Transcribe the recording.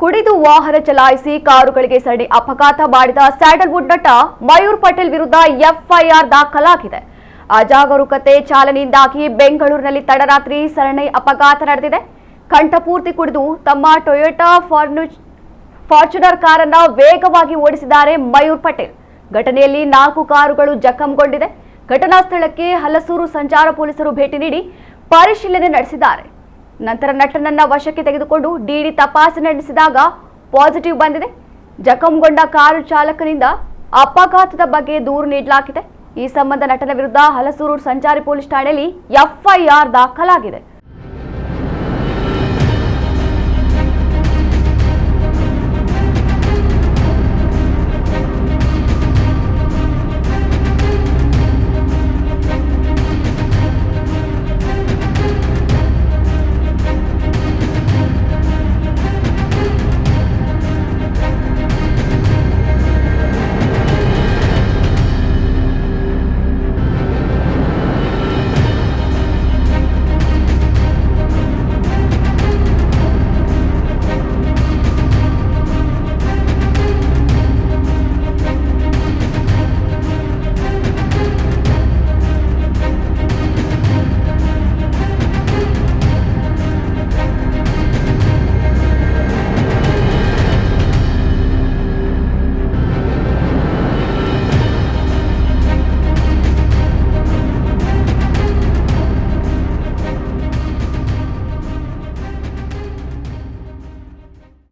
ಕುಡಿದು ವಾಹನ ಚಲಾಯಿಸಿ ಕಾರುಗಳಿಗೆ ಸರಣಿ ಅಪಘಾತ ಮಾಡಿದ ಸ್ಯಾಂಡಲ್ವುಡ್ ನಟ ಮಯೂರ್ ಪಟೇಲ್ ವಿರುದ್ಧ ಎಫ್ಐಆರ್ ದಾಖಲಾಗಿದೆ. ಅಜಾಗರೂಕತೆ ಚಾಲನೆಯಿಂದಾಗಿ ಬೆಂಗಳೂರಿನಲ್ಲಿ ತಡರಾತ್ರಿ ಸರಣಿ ಅಪಘಾತ ನಡೆದಿದೆ. ಕಂಠಪೂರ್ತಿ ಕುಡಿದು ತಮ್ಮ ಟೊಯೋಟಾ ಫಾರ್ಚುನರ್ ಕಾರನ್ನ ವೇಗವಾಗಿ ಓಡಿಸಿದ್ದಾರೆ ಮಯೂರ್ ಪಟೇಲ್. ಘಟನೆಯಲ್ಲಿ 4 ಕಾರುಗಳು ಜಖಂಗೊಂಡಿದೆ. ಘಟನಾ ಸ್ಥಳಕ್ಕೆ ಹಲಸೂರು ಸಂಚಾರ ಪೊಲೀಸರು ಭೇಟಿ ನೀಡಿ ಪರಿಶೀಲನೆ ನಡೆಸಿದ್ದಾರೆ. ನಂತರ ನಟನನ್ನ ವಶಕ್ಕೆ ತೆಗೆದುಕೊಂಡು ಡಿಡಿ ತಪಾಸಣೆ ನಡೆಸಿದಾಗ ಪಾಸಿಟಿವ್ ಬಂದಿದೆ. ಜಖಂಗೊಂಡ ಕಾರು ಚಾಲಕನಿಂದ ಅಪಘಾತದ ಬಗ್ಗೆ ದೂರು ನೀಡಲಾಗಿದೆ. ಈ ಸಂಬಂಧ ನಟನ ವಿರುದ್ಧ ಹಲಸೂರು ಸಂಚಾರಿ ಪೊಲೀಸ್ ಠಾಣೆಯಲ್ಲಿ ಎಫ್ಐಆರ್ ದಾಖಲಾಗಿದೆ.